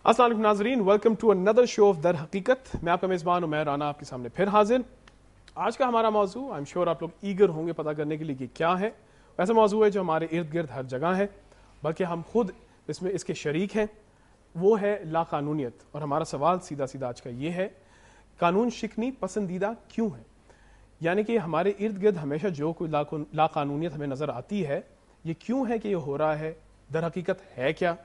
अस्सलाम वालेकुम नाज़रीन, welcome to another show of Dar Haqeeqat. मैं आपका मेज़बान उमैर राना आपके सामने फिर हाजिर। आज का हमारा मौजू आई एम श्योर आप लोग ईगर होंगे पता करने के लिए कि क्या है। ऐसा मौजू है जो हमारे इर्द गिर्द हर जगह है, बल्कि हम खुद इसमें इसके शरीक हैं, वो है लाकानूनियत। और हमारा सवाल सीधा सीधा आज का ये है, कानून शिकनी पसंदीदा क्यों है? यानी कि हमारे इर्द गिर्द हमेशा जो कोई लाकानूनियत हमें नज़र आती है, ये क्यों है कि ये हो रहा है, दर हकीकत है क्या,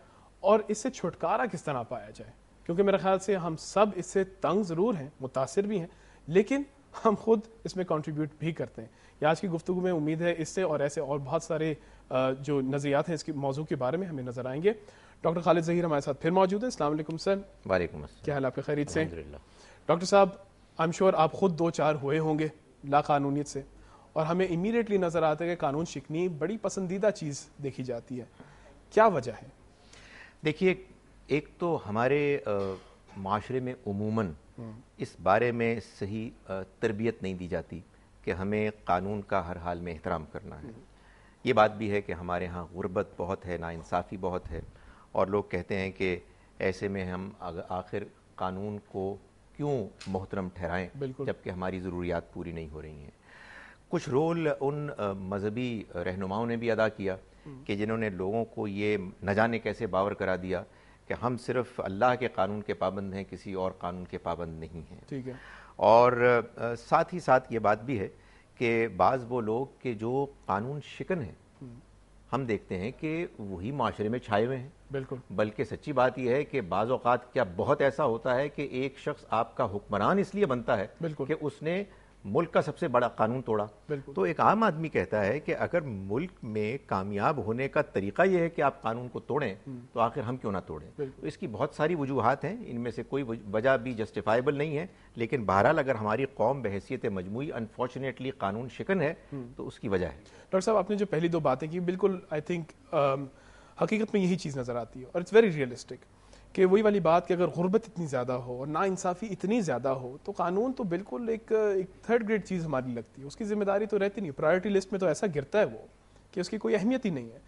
और इससे छुटकारा किस तरह पाया जाए? क्योंकि मेरे ख्याल से हम सब इससे तंग ज़रूर हैं, मुतासिर भी हैं, लेकिन हम खुद इसमें कंट्रीब्यूट भी करते हैं। या आज की गुफ्तगू में उम्मीद है इससे और ऐसे और बहुत सारे जो नज़रियात हैं इसके मौजू के बारे में हमें नज़र आएंगे। डॉक्टर खालिद ज़हीर हमारे साथ फिर मौजूद हैं। अस्सलाम वालेकुम सर। वालेकुम अस्सलाम। क्या हाल आपके? खैरियत से? डॉक्टर साहब, आई एम श्योर आप खुद दो चार हुए होंगे लाकानूनियत से, और हमें इमीडिएटली नज़र आता है कि कानून शिकनी बड़ी पसंदीदा चीज़ देखी जाती है। क्या वजह है? देखिए, एक तो हमारे माशरे में उमूमन इस बारे में सही तरबियत नहीं दी जाती कि हमें कानून का हर हाल में एहतराम करना है। ये बात भी है कि हमारे यहाँ गुर्बत बहुत है, नाइंसाफ़ी बहुत है, और लोग कहते हैं कि ऐसे में हम आखिर कानून को क्यों मोहतरम ठहराएं जबकि हमारी ज़रूरियात पूरी नहीं हो रही हैं। कुछ रोल उन मजहबी रहनुमाओं ने भी अदा किया कि जिन्होंने लोगों को ये न जाने कैसे बावर करा दिया कि हम सिर्फ अल्लाह के कानून के पाबंद हैं, किसी और कानून के पाबंद नहीं हैं। ठीक है। और साथ ही साथ ये बात भी है कि बाज़ वो लोग के जो कानून शिकन हैं, हम देखते हैं कि वही माशरे में छाए हुए हैं। बिल्कुल। बल्कि सच्ची बात यह है कि बाज़ औक़ात क्या बहुत ऐसा होता है कि एक शख्स आपका हुक्मरान इसलिए बनता है कि उसने मुल्क का सबसे बड़ा कानून तोड़ा। तो एक आम आदमी कहता है कि अगर मुल्क में कामयाब होने का तरीका यह है कि आप कानून को तोड़ें, तो आखिर हम क्यों ना तोड़ें? तो इसकी बहुत सारी वजूहात हैं, इनमें से कोई वजह भी जस्टिफाइबल नहीं है, लेकिन बहरहाल अगर हमारी कौम बहैसियत मजमूई अनफॉर्चुनेटली कानून शिकन है तो उसकी वजह है। डॉक्टर साहब, आपने जो पहली दो बातें की, बिल्कुल आई थिंक हकीकत में यही चीज़ नज़र आती है, और इट्स वेरी रियलिस्टिक कि वही वाली बात कि अगर गुर्बत इतनी ज़्यादा हो और नाइंसाफ़ी इतनी ज़्यादा हो तो कानून तो बिल्कुल एक थर्ड ग्रेड चीज़ हमारी लगती है, उसकी जिम्मेदारी तो रहती नहीं, प्रायोरिटी लिस्ट में तो ऐसा गिरता है वो कि उसकी कोई अहमियत ही नहीं है।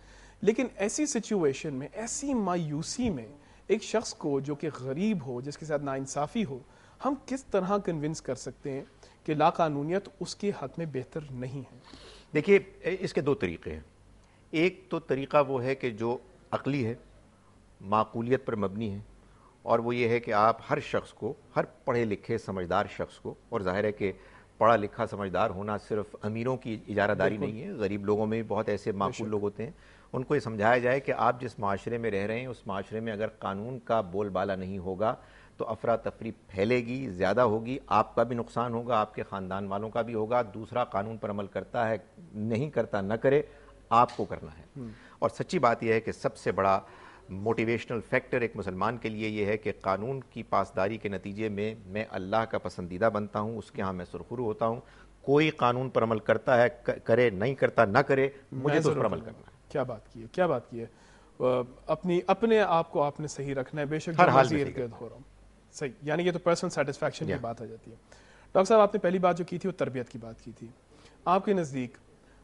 लेकिन ऐसी सिचुएशन में, ऐसी मायूसी में एक शख्स को जो कि गरीब हो, जिसके साथ नाइंसाफ़ी हो, हम किस तरह कन्विंस कर सकते हैं कि लाकानूनियत उसके हक़ में बेहतर नहीं है? देखिए, इसके दो तरीक़े हैं। एक तो तरीक़ा वो है कि जो अक़ली है, माकूलियत पर मबनी है, और वो ये है कि आप हर शख्स को, हर पढ़े लिखे समझदार शख्स को, और ज़ाहिर है कि पढ़ा लिखा समझदार होना सिर्फ अमीरों की इजारादारी नहीं है, गरीब लोगों में भी बहुत ऐसे माकूल लोग होते हैं, उनको ये समझाया जाए कि आप जिस माशरे में रह रहे हैं उस माशरे में अगर कानून का बोलबाला नहीं होगा तो अफरा तफरी फैलेगी, ज़्यादा होगी, आपका भी नुकसान होगा, आपके ख़ानदान वालों का भी होगा। दूसरा कानून पर अमल करता है, नहीं करता न करे, आपको करना है। और सच्ची बात यह है कि सबसे बड़ा मोटिवेशनल फैक्टर एक मुसलमान के लिए ये है कि कानून की पासदारी के नतीजे में मैं अल्लाह का पसंदीदा बनता हूँ, उसके यहाँ मैं सुरखरू होता हूँ। कोई कानून पर अमल करता है करे, नहीं करता ना करे, मुझे तो उस पर अमल करना है। क्या बात की है, क्या बात की है। अपने आप को आपने सही रखना है, बेशक हर हाल में इर्द गिर्द हो रहा हूँ। सही, यानी ये तो पर्सनल सेटिस्फैक्शन की बात आ जाती है। डॉक्टर साहब, आपने पहली बात जो की थी वो तरबियत की बात की थी। आपके नज़दीक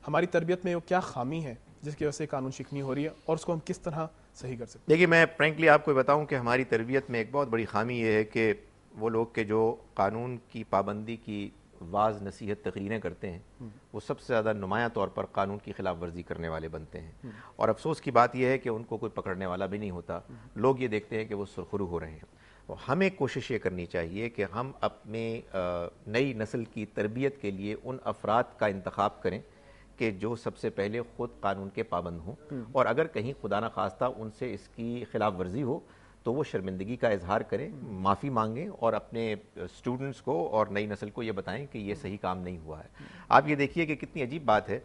हमारी तरबियत में वो क्या खामी है जिसकी वजह से कानून शिकनी हो रही है, और उसको हम किस तरह सही कर सकते हैं? देखिए, मैं फ्रैंकली आपको बताऊं कि हमारी तरबियत में एक बहुत बड़ी खामी ये है कि वो लोग के जो कानून की पाबंदी की वाज नसीहत तकरीरें करते हैं, वो सबसे ज़्यादा नुमायां तौर पर कानून की खिलाफ वर्जी करने वाले बनते हैं। और अफसोस की बात यह है कि उनको कोई पकड़ने वाला भी नहीं होता। लोग ये देखते हैं कि वो सुरखरू हो रहे हैं। तो हमें कोशिश ये करनी चाहिए कि हम अपने नई नस्ल की तरबियत के लिए उन अफराद का इंतखाब करें कि जो सबसे पहले ख़ुद कानून के पाबंद हों, और अगर कहीं खुदा न खास्ता उनसे इसकी खिलाफ वर्जी हो तो वो शर्मिंदगी का इजहार करें, माफ़ी मांगें, और अपने स्टूडेंट्स को और नई नस्ल को ये बताएं कि ये सही काम नहीं हुआ है। आप ये देखिए कि कितनी अजीब बात है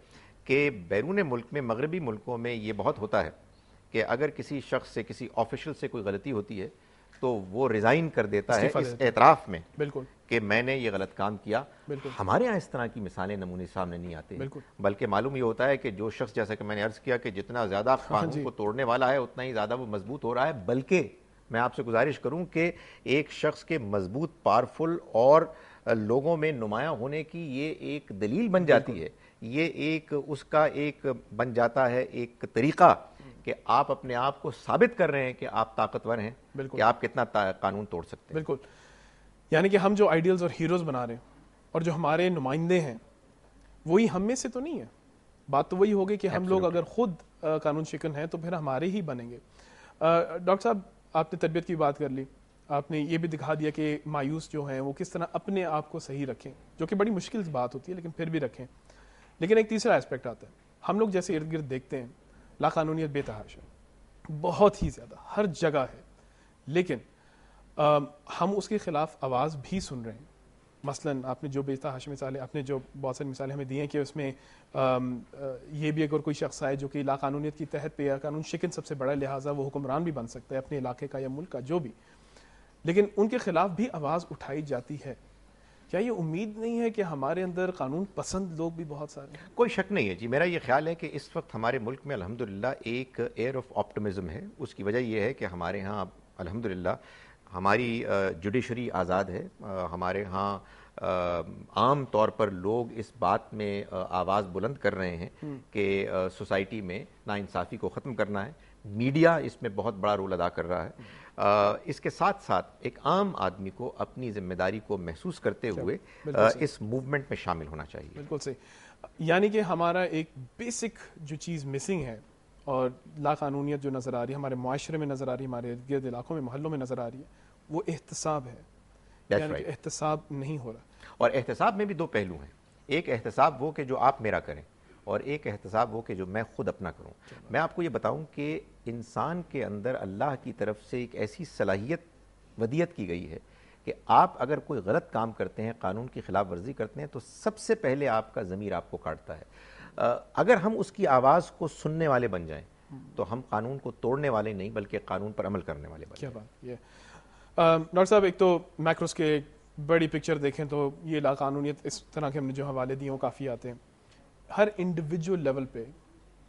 कि बैरून मुल्क में, मगरबी मुल्कों में ये बहुत होता है कि अगर किसी शख्स से, किसी ऑफिशियल से कोई गलती होती है तो वो रिज़ाइन कर देता है इस एतराफ़ में बिल्कुल कि मैंने ये गलत काम किया। हमारे यहाँ इस तरह की मिसालें, नमूने सामने नहीं आते, बल्कि मालूम ये होता है कि जो शख्स, जैसा कि मैंने अर्ज़ किया, कि जितना ज़्यादा कानून को तोड़ने वाला है उतना ही ज़्यादा वो मजबूत हो रहा है। बल्कि मैं आपसे गुजारिश करूं कि एक शख्स के मजबूत, पावरफुल और लोगों में नुमायां होने की ये एक दलील बन जाती है, ये एक उसका एक बन जाता है एक तरीका کہ آپ اپنے آپ کو ثابت کر رہے ہیں کہ آپ طاقتور ہیں, کہ آپ کتنا قانون توڑ سکتے ہیں. بالکل, یعنی کہ ہم جو آئیڈیلز اور ہیروز بنا رہے ہیں اور جو ہمارے نمائندے ہیں وہی ہم میں سے تو نہیں ہے. بات تو وہی ہوگی کہ ہم لوگ اگر خود قانون شکن ہیں تو پھر ہمارے ہی بنیں گے. ڈاکٹر صاحب, آپ نے تربیت کی بات کر لی, آپ نے یہ بھی دکھا دیا کہ مایوس جو ہیں وہ کس طرح اپنے آپ کو صحیح رکھیں, جو کہ بڑی مشکل بات ہوتی ہے لیکن پھر بھی رکھیں. لیکن ایک تیسرا اسپیکٹ آتا ہے, ہم لوگ جیسے ارد گرد دیکھتے ہیں لا قانونیت بے تحاشا بہت ہی زیادہ ہر جگہ ہے, لیکن ہم اس کے خلاف آواز بھی سن رہے ہیں. مثلاً آپ نے جو بے تحاشا مثالیں, آپ نے جو بہت ساری مثالیں ہمیں دی ہیں کہ اس میں یہ بھی اگر کوئی شخص آئے جو کہ لا قانونیت کی تحت پہ یا قانون شکن سب سے بڑا, لہٰذا وہ حکمران بھی بن سکتا ہے اپنے علاقے کا یا ملک کا جو بھی, لیکن ان کے خلاف بھی آواز اٹھائی جاتی ہے. کیا یہ امید نہیں ہے کہ ہمارے اندر قانون پسند لوگ بھی بہت سارے ہیں؟ کوئی شک نہیں ہے جی, میرا یہ خیال ہے کہ اس وقت ہمارے ملک میں الحمدللہ ایک ایئر آف آپٹمزم ہے. اس کی وجہ یہ ہے کہ ہمارے ہاں الحمدللہ ہماری جوڈیشری آزاد ہے. ہمارے ہاں عام طور پر لوگ اس بات میں آواز بلند کر رہے ہیں کہ سوسائٹی میں ناانصافی کو ختم کرنا ہے. میڈیا اس میں بہت بڑا رول ادا کر رہا ہے. اس کے ساتھ ساتھ ایک عام آدمی کو اپنی ذمہ داری کو محسوس کرتے ہوئے اس موومنٹ میں شامل ہونا چاہیے. بالکل صحیح. یعنی کہ ہمارا ایک بیسک جو چیز مسنگ ہے اور لا قانونیت جو نظر آ رہی ہے ہمارے معاشرے میں نظر آ رہی ہے, ہمارے ارد گرد علاقوں میں محلوں میں نظر آ رہی ہے, وہ احتساب ہے. یعنی کہ احتساب نہیں ہو رہا. اور احتساب میں بھی دو پہلو ہیں. ایک احتساب وہ کہ جو آپ میرا کریں, اور ایک احتساب وہ کہ جو میں خود اپنا کروں. میں آپ کو یہ بتاؤں کہ انسان کے اندر اللہ کی طرف سے ایک ایسی صلاحیت ودیت کی گئی ہے کہ آپ اگر کوئی غلط کام کرتے ہیں, قانون کی خلاف ورزی کرتے ہیں, تو سب سے پہلے آپ کا ضمیر آپ کو کاٹتا ہے. اگر ہم اس کی آواز کو سننے والے بن جائیں تو ہم قانون کو توڑنے والے نہیں بلکہ قانون پر عمل کرنے والے بن جائیں. کیا بات یہ ڈاکٹر صاحب, ایک تو میکروس کے بڑی پکچر دیکھیں تو یہ لا قانونیت اس طرح کے ہم نے جو حوالے دیے وہ کافی آتے ہیں. ہر انڈیویجول لیول پہ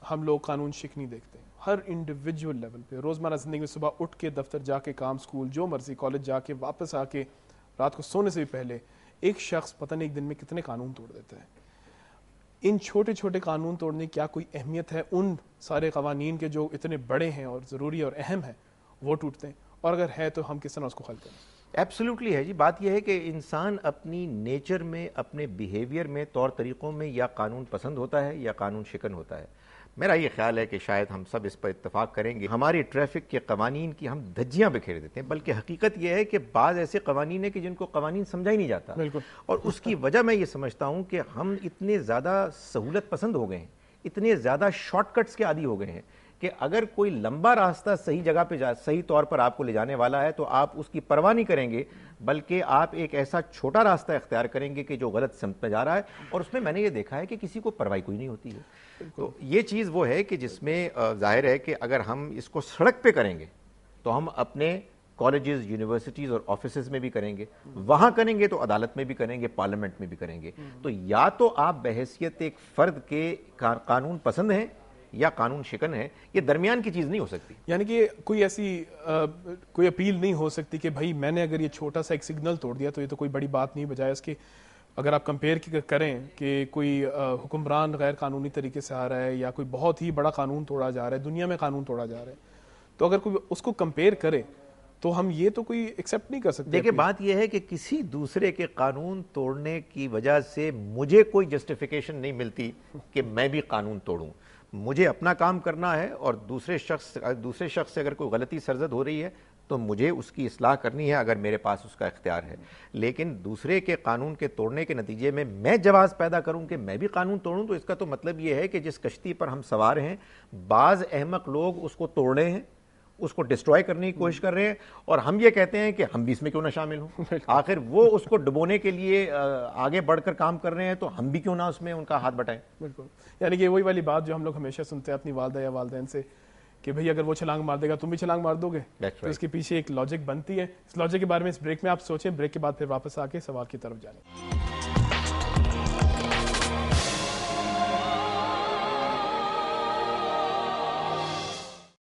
ہم لوگ قانون شکنی دیکھتے ہیں, ہر انڈیویجول لیول پہ. روزمرہ زندگی میں صبح اٹھ کے دفتر جا کے, کام, اسکول, جو مرضی, کالج جا کے واپس آ کے رات کو سونے سے بھی پہلے ایک شخص پتہ نہیں ایک دن میں کتنے قانون توڑ دیتا ہے. ان چھوٹے چھوٹے قانون توڑنے کی کیا کوئی اہمیت ہے ان سارے قوانین کے جو اتنے بڑے ہیں اور ضروری اور اہم ہیں وہ ٹوٹتے ہیں؟ اور اگر ہے تو ہم کس طرح اس کو حل کریں؟ ایبسلیوٹلی ہے جی. بات یہ ہے کہ انسان اپنی نیچر میں, اپنے بیہیویئر میں, طور طریقوں میں یا قانون پسند ہوتا ہے یا قانون شکن ہوتا ہے. میرا یہ خیال ہے کہ شاید ہم سب اس پر اتفاق کریں گے. ہماری ٹریفک کے قوانین کی ہم دھجیاں بکھیر دیتے ہیں, بلکہ حقیقت یہ ہے کہ بعض ایسے قوانین ہیں کہ جن کو قوانین سمجھا ہی نہیں جاتا. اور اس کی وجہ میں یہ سمجھتا ہوں کہ ہم اتنے زیادہ سہولت پسند ہو گئے ہیں, اتنے زیادہ شارٹ کٹس کے عادی ہو گئے ہیں کہ اگر کوئی لمبا راستہ صحیح جگہ پہ صحیح طور پر آپ کو لے جانے والا ہے تو آپ اس کی پرواہ نہیں کریں گے, بلکہ آپ ایک ایسا چھوٹا راستہ اختیار کریں گے کہ جو غلط سمت میں جا رہا ہے. اور اس میں نے یہ دیکھا ہے کہ کسی کو پرواہ کوئی نہیں ہوتی ہے. تو یہ چیز وہ ہے کہ جس میں ظاہر ہے کہ اگر ہم اس کو سڑک پہ کریں گے تو ہم اپنے کالجز, یونیورسٹیز اور آفیسز میں بھی کریں گے, وہاں کریں گے تو عدالت میں بھی کریں گے, پارلیمنٹ میں بھی کریں گے. تو یا تو آپ بحیثیت ایک فرد کے قانون پسند ہیں یا قانون شکن ہے, یہ درمیان کی چیز نہیں ہو سکتی. یعنی کہ کوئی ایسی کوئی اپیل نہیں ہو سکتی کہ بھائی میں نے اگر یہ چھوٹا سا ایک سگنل توڑ دیا تو یہ تو کوئی بڑی بات نہیں, بجائے اس کے اگر آپ کمپیئر کریں کہ کوئی حکمران غیر قانونی طریقے سے آ رہا ہے یا کوئی بہت ہی بڑا قانون توڑا جا رہا ہے, دنیا میں قانون توڑا جا رہا ہے, تو اگر کوئی اس کو کمپیئر کرے تو ہم یہ تو کوئی ایکسیپٹ نہیں کر سکتے. دیکھیں بات یہ ہے کہ کسی دوسرے کے قانون توڑنے کی وجہ سے مجھے کوئی جسٹیفیکیشن نہیں ملتی کہ میں بھی قانون توڑوں. مجھے اپنا کام کرنا ہے اور دوسرے شخص سے اگر کوئی غلطی سرزد ہو رہی ہے تو مجھے اس کی اصلاح کرنی ہے اگر میرے پاس اس کا اختیار ہے. لیکن دوسرے کے قانون کے توڑنے کے نتیجے میں جواز پیدا کروں کہ میں بھی قانون توڑوں, تو اس کا تو مطلب یہ ہے کہ جس کشتی پر ہم سوار ہیں بعض احمق لوگ اس کو توڑ رہے ہیں, اس کو ڈسٹروائے کرنے کی کوشش کر رہے ہیں, اور ہم یہ کہتے ہیں کہ ہم بھی اس میں کیوں نہ شامل ہوں. آخر وہ اس کو ڈبونے کے لیے آگے بڑھ کر کام کر رہے ہیں تو ہم بھی کیوں نہ اس میں ان کا ہاتھ بٹائیں. بالکل, یعنی کہ وہی والی بات جو ہم لوگ ہمیشہ سنتے ہیں اپنی والدہ یا والدین سے کہ بھئی اگر وہ چھلانگ مار دے گا تم بھی چھلانگ مار دو گے. تو اس کے پیچھے ایک لاجک بنتی ہے. اس لاجک کے بارے میں اس بریک میں آپ سوچیں, بریک کے بعد پھر واپس آ کے سوال کی طرف جائیں.